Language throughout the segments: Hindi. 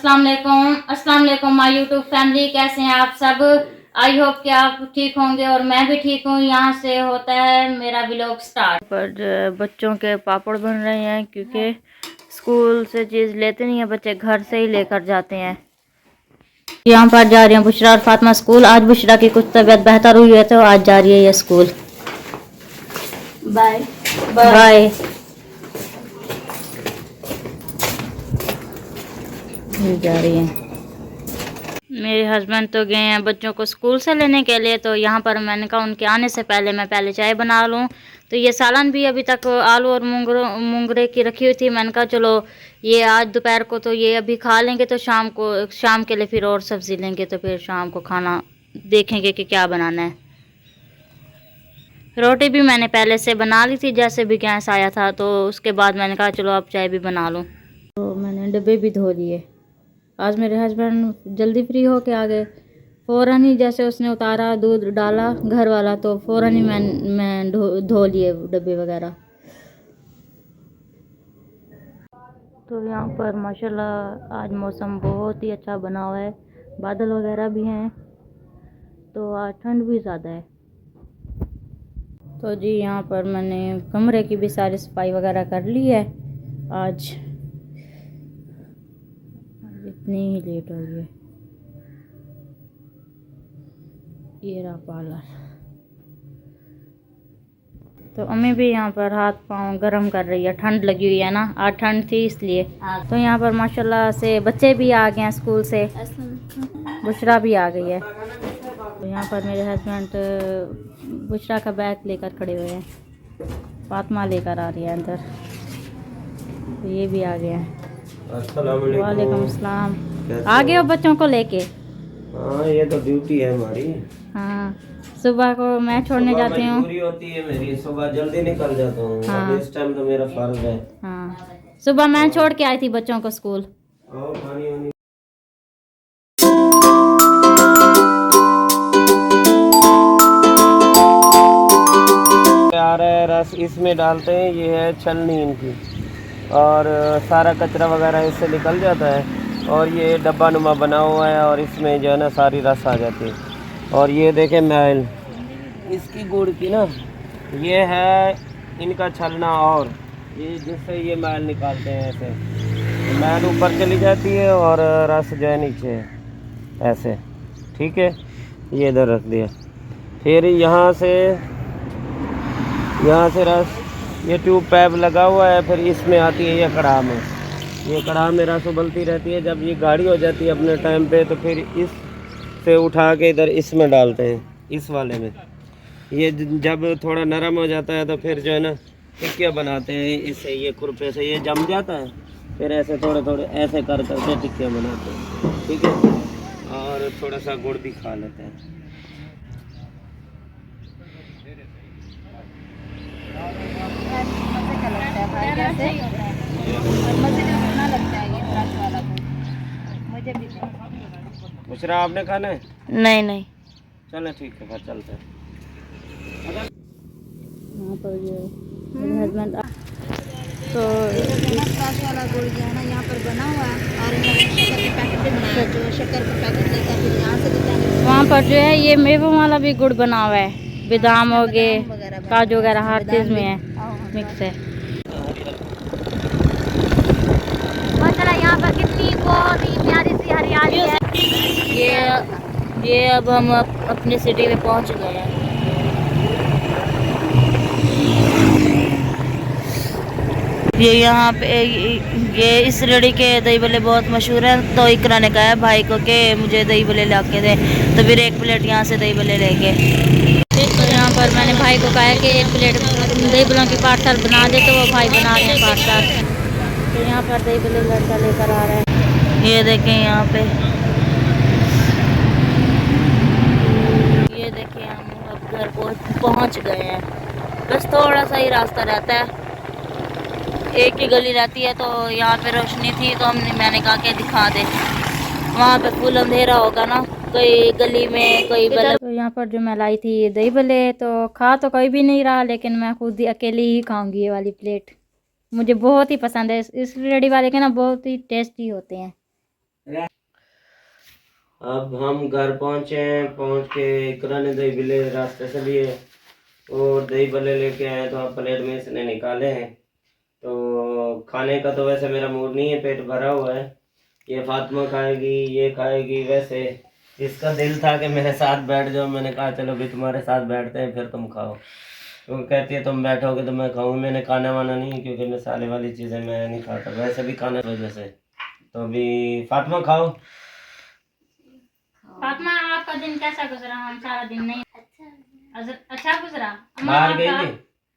अस्सलाम वालेकुम माय यूट्यूब फैमिली, कैसे हैं आप सब। आई होप कि आप ठीक होंगे और मैं भी ठीक हूँ। यहाँ से होता है मेरा व्लॉग स्टार्ट। पर बच्चों के पापड़ बन रहे हैं क्योंकि स्कूल से चीज़ लेते नहीं है बच्चे, घर से ही लेकर जाते हैं। यहाँ पर जा रही हैं बुशरा और फातिमा स्कूल। आज बुशरा की कुछ तबीयत बेहतर हुई है तो आज जा रही है ये स्कूल। Bye bye. जा रही है। मेरे हस्बैंड तो गए हैं बच्चों को स्कूल से लेने के लिए, तो यहाँ पर मैंने कहा उनके आने से पहले मैं पहले चाय बना लूँ। तो ये सालन भी अभी तक आलू और मूंगरे की रखी हुई थी। मैंने कहा चलो ये आज दोपहर को तो ये अभी खा लेंगे, तो शाम के लिए फिर और सब्ज़ी लेंगे, तो फिर शाम को खाना देखेंगे कि क्या बनाना है। रोटी भी मैंने पहले से बना ली थी, जैसे भी गैस आया था, तो उसके बाद मैंने कहा चलो अब चाय भी बना लूँ। तो मैंने डब्बे भी धो लिए। आज मेरे हस्बैंड जल्दी फ्री हो के आ गए। फ़ौरन ही जैसे उसने उतारा, दूध डाला घर वाला, तो फ़ौरन ही मैं धो लिए डब्बे वगैरह। तो यहाँ पर माशाल्लाह आज मौसम बहुत ही अच्छा बना हुआ है, बादल वगैरह भी हैं, तो आज ठंड भी ज़्यादा है। तो जी यहाँ पर मैंने कमरे की भी सारी सफाई वगैरह कर ली है। आज इतनी ही लेट हो गई। ये रहा पार्लर। तो अम्मी भी यहाँ पर हाथ पाँव गरम कर रही है, ठंड लगी हुई है ना, आज ठंड थी इसलिए। तो यहाँ पर माशाल्लाह से बच्चे भी आ गए हैं स्कूल से, बुशरा भी आ गई है। तो यहाँ पर मेरे हस्बैंड बुशरा का बैग लेकर खड़े हुए हैं, फातिमा लेकर आ रही है अंदर। तो ये भी आ गए हैं। वालेकुम अस्सलाम। आ गए हो बच्चों को लेके? हाँ ये तो ड्यूटी है हमारी। हाँ सुबह को मैं छोड़ने जाती हूँ। पूरी होती है मेरी, सुबह जल्दी निकल जाता हूँ। हाँ। इस टाइम तो मेरा फर्ज है। हाँ सुबह मैं छोड़ के आई थी बच्चों को स्कूल। और पानी वानी आ रहा है, रस इसमें डालते हैं। ये है छलनी इनकी, और सारा कचरा वगैरह इससे निकल जाता है। और ये डब्बा नुमा बना हुआ है, और इसमें जो है ना सारी रस आ जाती है। और ये देखें मैल इसकी गुड़ की ना, ये है इनका छलना, और ये जिससे ये मैल निकालते हैं ऐसे, तो मैल ऊपर चली जाती है और रस जो है नीचे ऐसे। ठीक है, ये इधर रख दिया। फिर यहाँ से रस, ये ट्यूब पैप लगा हुआ है, फिर इसमें आती है ये कढ़ा में। ये कढ़ा में रस उबलती रहती है। जब ये गाढ़ी हो जाती है अपने टाइम पे, तो फिर इस से उठा के इधर इसमें डालते हैं, इस वाले में। ये जब थोड़ा नरम हो जाता है तो फिर जो है ना टिक्किया बनाते हैं इससे। ये खुरपे से ये जम जाता है, फिर ऐसे थोड़े थोड़े ऐसे कर करके टिक्किया बनाते हैं। ठीक है, और थोड़ा सा गुड़ भी खा लेते हैं। बुशरा आपने खाना है? नहीं नहीं। चलो ठीक है, फिर चलते हैं। यहाँ पर ये मेरे हस्बैंड तो वाला गुड़ जो है ना यहाँ पर बना हुआ है, और शक्कर के पैकेट भी बनाया, जो शक्कर का पैकेट लेकर फिर यहाँ से देते हैं। वहाँ पर जो है ये मेवों वाला भी गुड़ बना हुआ है, बादाम हो गए, काजू वगैरह हर चीज़ में है, मिक्स है। माशाल्लाह यहाँ पर कितनी बहुत ही प्यारी सी हरियाली है। ये अब हम अपनी सिटी में पहुँच गए हैं। ये यहाँ पे ये इस रेड़ी के दही बल्ले बहुत मशहूर है। तो इकरा ने कहा है भाई को कि मुझे दही बल्ले ला के दे, तो फिर 1 प्लेट यहाँ से दही बल्ले लेंगे। तो यहाँ पर मैंने भाई को कहा है कि 1 प्लेट दही बल्लों की पार्सल बना दे, तो वो भाई बना रहे हैं पार्सल। तो यहाँ पर दही बल्ले लड़का लेकर आ रहा है। ये देखें यहाँ पे, ये देखें हम अब घर पहुँच गए हैं। बस थोड़ा सा ही रास्ता रहता है, एक ही गली रहती है। तो यहाँ पे रोशनी थी तो मैंने कहा कि दिखा दे, वहाँ पे फुल अंधेरा होगा ना, कोई गली में कोई बल्ले। तो यहाँ पर जो मैं लाई थी ये दही बल्ले, तो खा तो कोई भी नहीं रहा, लेकिन मैं खुद ही अकेली ही खाऊंगी ये वाली प्लेट। मुझे बहुत ही पसंद है। इस रेडी वाले के ना बहुत ही टेस्टी होते हैं। अब हम घर पहुंचे हैं, पहुंच के इकरा ने दही भल्ले रास्ते से लिए और दही भल्ले लेके आए तो आप प्लेट में इसने निकाले हैं। तो खाने का तो वैसे मेरा मूड नहीं है, पेट भरा हुआ है। ये फातिमा खाएगी, ये खाएगी। वैसे इसका दिल था कि मेरे साथ बैठ जाओ, मैंने कहा चलो भी तुम्हारे साथ बैठते हैं फिर तुम खाओ। तो कहती है तुम बैठोगे तो मैं खाऊँ। मैंने खाना वाना नहीं, क्योंकि मसाले वाली चीज़ें मैं नहीं खाता, वैसे भी खाने की वजह से। तो अभी फातिमा खाओ। फातिमा आपका दिन कैसा गुजरा? हम सारा दिन नहीं अच्छा गुजरा। बाहर गई थी?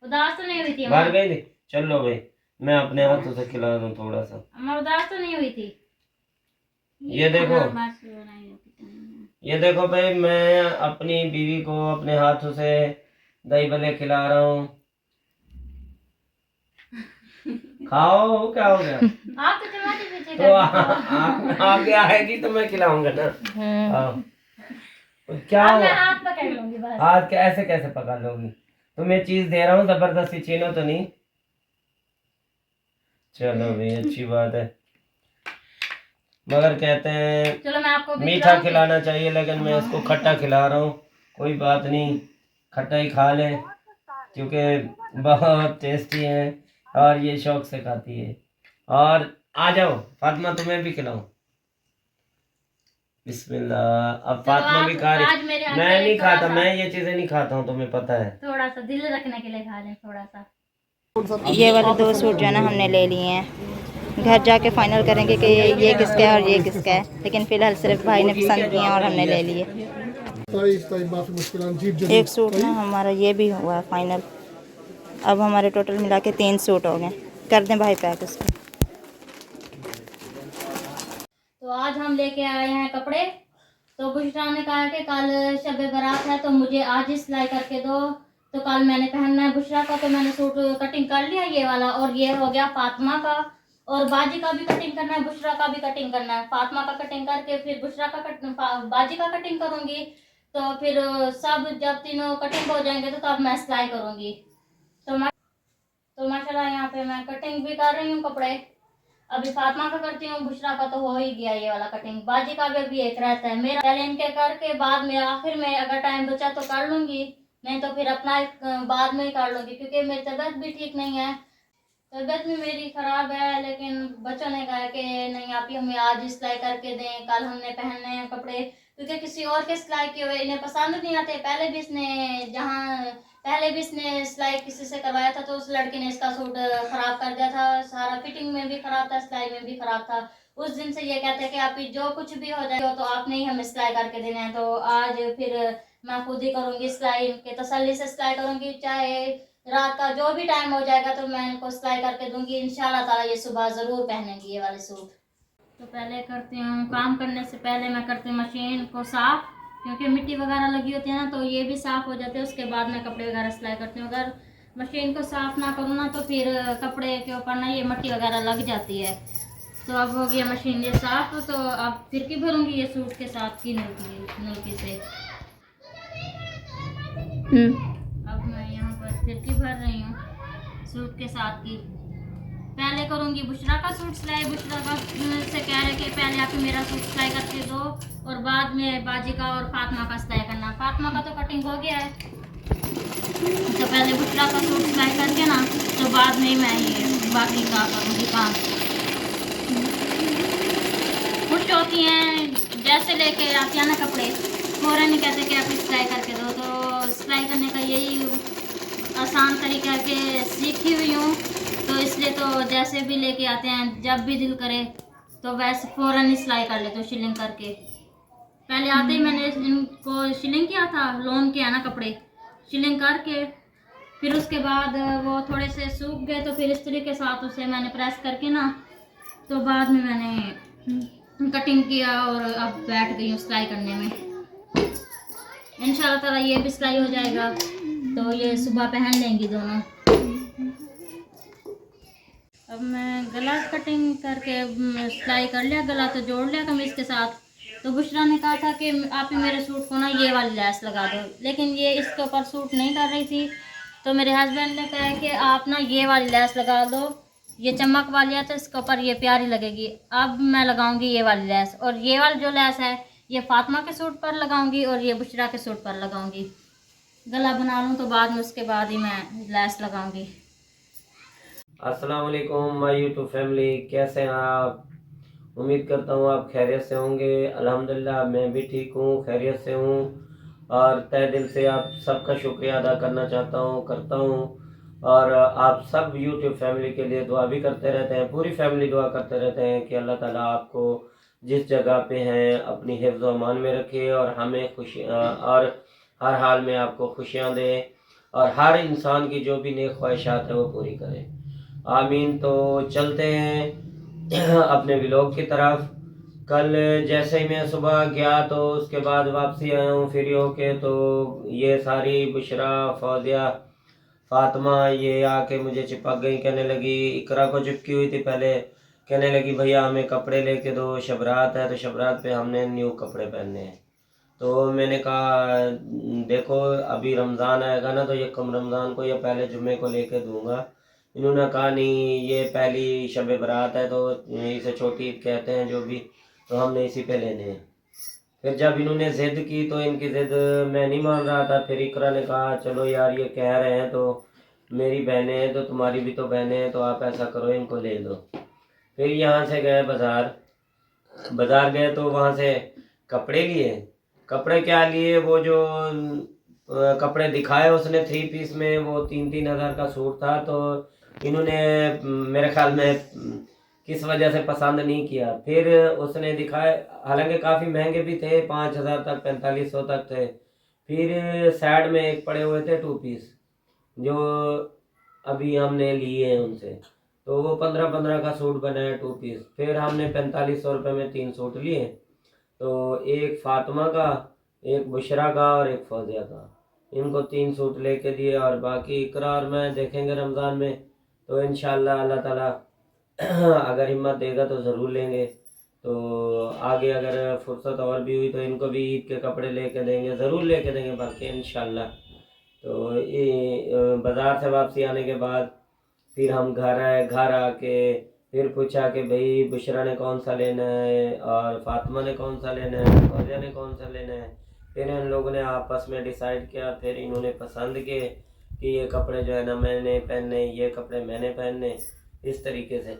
उदास तो नहीं हुई थी? बाहर गई थी? चलो भाई मैं अपने हाथों से खिला दूं थोड़ा सा। अम्मा उदास तो नहीं हुई थी? ये देखो, ये देखो भाई, मैं अपनी बीवी को अपने हाथों से दही भल्ले खिला रहा हूँ। खाओ, क्या हो गया? आप तो चमाटी पीछे तो आगे आएगी तो मैं खिलाऊंगा ना। क्या मैं हाथ पकड़ लूंगी बस। हाथ कैसे कैसे पकड़ लोगी? तुम्हें चीज दे रहा हूँ, जबरदस्ती छीनो तो नहीं। चलो भाई अच्छी बात है, मगर कहते हैं चलो मैं आपको मीठा खिलाना चाहिए, लेकिन मैं इसको खट्टा खिला रहा हूँ। कोई बात नहीं, खट्टा ही खा ले क्योंकि बहुत टेस्टी है और ये शौक से खाती है। और आ जाओ फातिमा, तुम्हें भी खिलाऊं। बिस्मिल्लाह। अब फातिमा भी खा रही। मैं नहीं खाता, मैं ये चीजें नहीं खाता हूँ, तुम्हें पता है। थोड़ा सा दिल रखने के लिए खा लें थोड़ा सा। ये वाले 2 सूट जो है ना हमने ले लिए हैं। घर जाके फाइनल करेंगे कि ये किसका है और ये किसका है, लेकिन फ़िलहाल सिर्फ भाई ने पसंद किया और हमने ले लिए। एक सूट ना हमारा ये भी हुआ फाइनल। अब हमारे टोटल मिला के 3 सूट हो गए। कर दें भाई पैक उसको। तो आज हम लेके आए हैं कपड़े। तो बुशरा ने कहा कि कल शब बारात है तो मुझे आज ही सिलाई करके दो, तो कल मैंने पहनना है बुशरा का। तो मैंने सूट कटिंग कर लिया ये वाला, और ये हो गया फातिमा का। और बाजी का भी कटिंग करना है, बुशरा का भी कटिंग करना है। फातिमा का कटिंग करके फिर बुशरा का बाजी का कटिंग करूंगी। तो फिर सब जब तीनों कटिंग हो जाएंगे तो तब मैं सिलाई करूंगी। तो माशाल्लाह यहाँ पे मैं कटिंग भी कर रही हूँ कपड़े। अभी फातिमा का करती हूँ, बुशरा का तो हो ही गया ये वाला कटिंग। बाजी का भी अभी एक रहता है मेरा। पहले इनके करके बाद में आखिर में अगर टाइम बचा तो कर लूंगी, नहीं तो फिर अपना बाद में ही कर लूंगी, क्योंकि मेरी तबीयत भी ठीक नहीं है। तबीयत भी मेरी ख़राब है, लेकिन बच्चों ने कहा कि नहीं आप ही हमें आज ही सिलाई करके दें, कल हमने पहनने हैं कपड़े, क्योंकि किसी और के सिलाई किए हुए इन्हें पसंद नहीं आते। पहले भी इसने सिलाई किसी से करवाया था तो उस लड़की ने इसका सूट ख़राब कर दिया था। सारा फिटिंग में भी ख़राब था, सिलाई में भी ख़राब था। उस दिन से ये कहते हैं कि आप जो कुछ भी हो जाए तो आपने ही हमें सिलाई करके देना है। तो आज फिर मैं खुद ही करूँगी सिलाई, इनके तसल्ली से सिलाई करूँगी। चाहे रात का जो भी टाइम हो जाएगा तो मैं इनको सिलाई करके दूंगी। इंशाल्लाह ताला ये सुबह ज़रूर पहनेंगी ये वाले सूट। तो पहले करती हूँ, काम करने से पहले मैं करती हूँ मशीन को साफ़, क्योंकि मिट्टी वगैरह लगी होती है ना, तो ये भी साफ़ हो जाते हैं। उसके बाद मैं कपड़े वगैरह सिलाई करती हूँ। अगर मशीन को साफ़ ना करूँ ना तो फिर कपड़े के ऊपर ना ये मिट्टी वगैरह लग जाती है। तो अब हो गया मशीन ये साफ़। तो अब फिरकी भरूँगी ये सूट के साथ की नलकी से। अब मैं यहाँ पर फिरकी भर रही हूँ सूट के साथ की। पहले करूँगी बुशरा का सूट सिलाई। बुशरा का से कह रहे कि पहले आप मेरा सूट सिलाई करके दो और बाद में बाजी का और फातिमा का सिलाई करना। फातिमा का तो कटिंग हो गया है, तो पहले बुशरा का सूट सिलाई करके ना तो बाद में मैं ये बाकी का करूँगी काम। खुश होती हैं जैसे लेके आती हैं ना कपड़े, फ़ौरन नहीं कहते कि आप सिलाई करके दो। तो सिलाई करने का यही आसान तरीका है कि सीखी हुई हूँ, तो इसलिए तो जैसे भी लेके आते हैं जब भी दिल करे तो वैसे फ़ौरन ही सिलाई कर लेते हो शिलिंग करके। पहले आते ही मैंने इनको शिलिंग किया था, लोन किया ना कपड़े शिलिंग करके, फिर उसके बाद वो थोड़े से सूख गए तो फिर इस्त्री के साथ उसे मैंने प्रेस करके ना तो बाद में मैंने कटिंग किया और अब बैठ गई हूँ सिलाई करने में। इंशाल्लाह ताला ये भी सिलाई हो जाएगा तो ये सुबह पहन लेंगी दोनों। अब मैं गला कटिंग करके सिलाई कर लिया, गला तो जोड़ लिया कमीज के साथ। तो बुशरा ने कहा था कि आप ही मेरे सूट को ना ये वाली लैस लगा दो, लेकिन ये इसके ऊपर सूट नहीं कर रही थी। तो मेरे हस्बैंड ने कहा कि आप ना ये वाली लैस लगा दो ये चमक वाली है तो इसके ऊपर ये प्यारी लगेगी। अब मैं लगाऊंगी ये वाली लेस, और ये वाली जो लेस है ये फातिमा के सूट पर लगाऊंगी और ये बुशरा के सूट पर लगाऊंगी। गला बना लूँ तो बाद में उसके बाद ही मैं लेस लगाऊंगी। अस्सलाम वालेकुम माय यूट्यूब फैमिली, कैसे हैं आप? उम्मीद करता हूँ आप खैरियत से होंगे। अल्हम्दुलिल्लाह मैं भी ठीक हूँ, खैरियत से हूँ और तहे दिल से आप सबका शुक्रिया अदा करना चाहता हूँ, करता हूँ। और आप सब यूट्यूब फैमिली के लिए दुआ भी करते रहते हैं, पूरी फैमिली दुआ करते रहते हैं कि अल्लाह ताला आपको जिस जगह पे हैं अपनी हिफ्ज़ व अमान में रखे और हमें खुशी और हर हाल में आपको खुशियाँ दे और हर इंसान की जो भी नेक ख्वाहिशात है वो पूरी करे, आमीन। तो चलते हैं अपने व्लॉग की तरफ। कल जैसे ही मैं सुबह गया तो उसके बाद वापसी आया हूँ फ्री होके, तो ये सारी बुशरा, फौजिया, फातिमा ये आके मुझे चिपक गई, कहने लगी, इकरा को चिपकी हुई थी पहले, कहने लगी भैया हमें कपड़े लेके दो, शबरात है तो शबरात पे हमने न्यू कपड़े पहनने हैं। तो मैंने कहा देखो अभी रमज़ान आएगा ना तो ये कम रमज़ान को या पहले जुम्मे को लेके दूंगा। इन्होंने कहा नहीं ये पहली शब बरात है तो इसे छोटी ईद कहते हैं जो भी, तो हमने इसी पे लेने हैं। फिर जब इन्होंने ज़िद की तो इनकी ज़िद मैं नहीं मान रहा था। फिर इकरा ने कहा चलो यार ये कह रहे हैं तो मेरी बहनें हैं तो तुम्हारी भी तो बहनें हैं, तो आप ऐसा करो इनको ले लो। फिर यहाँ से गए बाज़ार गए तो वहाँ से कपड़े लिए। कपड़े क्या लिए, वो जो कपड़े दिखाए उसने 3 पीस में, वो 3-3 हज़ार का सूट था। तो इन्होंने मेरे ख्याल में किस वजह से पसंद नहीं किया। फिर उसने दिखाए, हालांकि काफ़ी महंगे भी थे, 5,000 तक 4500 तक थे। फिर साइड में एक पड़े हुए थे 2 पीस जो अभी हमने लिए हैं उनसे, तो वो 15-15 का सूट बनाया 2 पीस। फिर हमने 4500 रुपये में 3 सूट लिए, तो एक फातिमा का, एक बुशरा का और एक फौजिया का, इनको 3 सूट लेके दिए। और बाकी इकरा और मैं देखेंगे रमज़ान में तो इंशाअल्लाह अल्लाह ताला अगर हिम्मत देगा तो ज़रूर लेंगे। तो आगे अगर फुर्सत और भी हुई तो इनको भी ईद के कपड़े लेके देंगे, ज़रूर लेके देंगे बल्कि इंशाअल्लाह। तो ये बाज़ार से वापसी आने के बाद फिर हम घर आए। घर आके फिर पूछा कि भाई बुशरा ने कौन सा लेना है और फातिमा ने कौन सा लेना है, फौजिया ने कौन सा लेना है। फिर इन लोगों ने आपस में डिसाइड किया, फिर इन्होंने पसंद किए कि ये कपड़े जो है ना मैंने पहनने, ये कपड़े मैंने पहनने, इस तरीके से।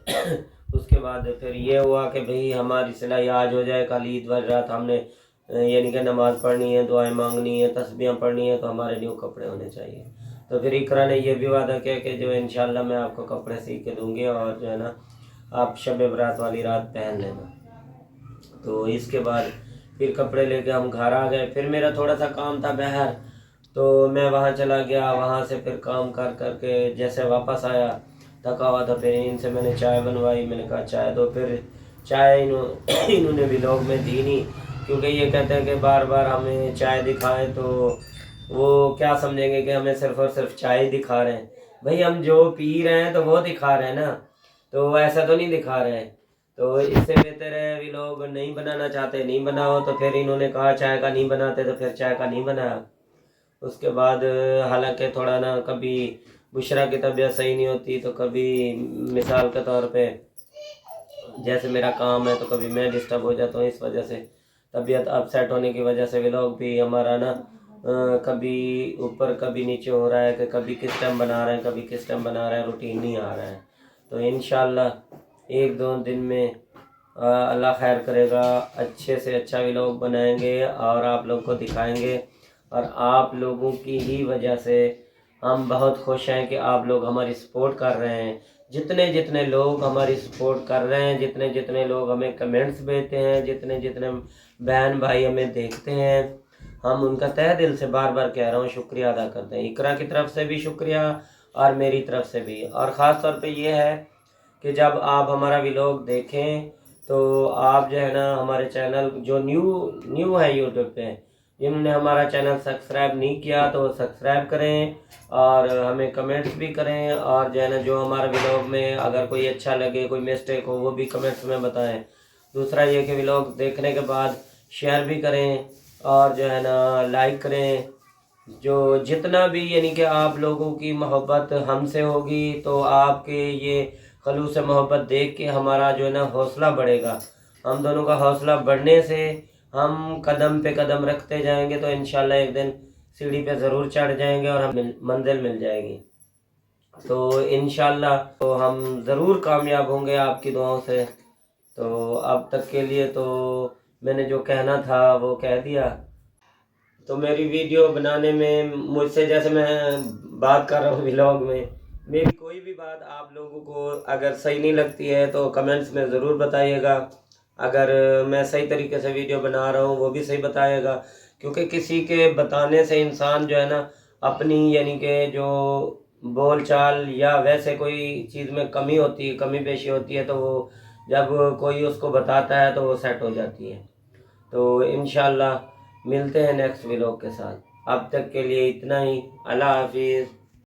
उसके बाद फिर ये हुआ कि भाई हमारी सिलाई आज हो जाए, कल ईद वाली रात हमने यानी कि नमाज़ पढ़नी है, दुआएं मांगनी है, तस्बीहां पढ़नी है, तो हमारे न्यू कपड़े होने चाहिए। तो फिर इकरा ने ये भी वादा किया कि जो इंशाल्लाह मैं आपको कपड़े सी के दूँगी और जो है ना आप शब बरात वाली रात पहन लेना। तो इसके बाद फिर कपड़े लेके हम घर आ गए। फिर मेरा थोड़ा सा काम था बाहर, तो मैं वहाँ चला गया। वहाँ से फिर काम कर करके जैसे वापस आया थका हुआ था, फिर इनसे मैंने चाय बनवाई। मैंने कहा चाय दो, फिर चाय इन्होंने व्लॉग में दी नहीं, क्योंकि ये कहते हैं कि बार बार हमें चाय दिखाएं तो वो क्या समझेंगे कि हमें सिर्फ और सिर्फ चाय दिखा रहे हैं। भाई हम जो पी रहे हैं तो वो दिखा रहे हैं ना, तो ऐसा तो नहीं दिखा रहे हैं। तो इससे बेहतर है व्लॉग नहीं बनाना चाहते नहीं बनाओ। तो फिर इन्होंने कहा चाय का नहीं बनाते, तो फिर चाय का नहीं बनाया। उसके बाद हालांकि थोड़ा ना कभी बुशरा की तबीयत सही नहीं होती, तो कभी मिसाल के तौर पे जैसे मेरा काम है तो कभी मैं डिस्टर्ब हो जाता हूँ, इस वजह से तबीयत अपसेट होने की वजह से व्लॉग भी हमारा ना कभी ऊपर कभी नीचे हो रहा है कि कभी किस टाइम बना रहे हैं कभी किस टाइम बना रहे हैं, रूटीन नहीं आ रहा है। तो इंशाल्लाह 1-2 दिन में अल्लाह खैर करेगा, अच्छे से अच्छा व्लॉग बनाएंगे और आप लोग को दिखाएंगे। और आप लोगों की ही वजह से हम बहुत खुश हैं कि आप लोग हमारी सपोर्ट कर रहे हैं। जितने जितने लोग हमारी सपोर्ट कर रहे हैं, जितने जितने लोग हमें कमेंट्स भेजते हैं, जितने जितने बहन भाई हमें देखते हैं, हम उनका तहे दिल से बार बार कह रहा हूँ शुक्रिया अदा करते हैं। इकरा की तरफ से भी शुक्रिया और मेरी तरफ से भी। और ख़ास तौर पे ये है कि जब आप हमारा व्लॉग देखें तो आप जो है ना हमारे चैनल जो न्यू है यूट्यूब पे, जिन्होंने हमारा चैनल सब्सक्राइब नहीं किया तो सब्सक्राइब करें और हमें कमेंट्स भी करें। और जो है ना जो हमारा व्लॉग में अगर कोई अच्छा लगे, कोई मिस्टेक हो, वो भी कमेंट्स में बताएं। दूसरा ये कि व्लॉग देखने के बाद शेयर भी करें और जो है ना लाइक करें। जो जितना भी यानी कि आप लोगों की मोहब्बत हमसे होगी तो आपके ये खलूस मोहब्बत देख के हमारा जो है ना हौसला बढ़ेगा। हम दोनों का हौसला बढ़ने से हम कदम पे कदम रखते जाएंगे तो इंशाल्लाह एक दिन सीढ़ी पे ज़रूर चढ़ जाएंगे और हमें मंजिल मिल जाएगी। तो इंशाल्लाह तो हम ज़रूर कामयाब होंगे आपकी दुआओं से। तो अब तक के लिए तो मैंने जो कहना था वो कह दिया। तो मेरी वीडियो बनाने में मुझसे, जैसे मैं बात कर रहा हूँ व्लॉग में, मेरी कोई भी बात आप लोगों को अगर सही नहीं लगती है तो कमेंट्स में ज़रूर बताइएगा। अगर मैं सही तरीके से वीडियो बना रहा हूँ वो भी सही बताइएगा, क्योंकि किसी के बताने से इंसान जो है ना अपनी यानी कि जो बोल चाल या वैसे कोई चीज़ में कमी होती है, कमी पेशी होती है, तो वो जब कोई उसको बताता है तो वो सेट हो जाती है। तो इंशाल्लाह मिलते हैं नेक्स्ट व्लॉग के साथ। अब तक के लिए इतना ही। अल्लाह हाफिज़।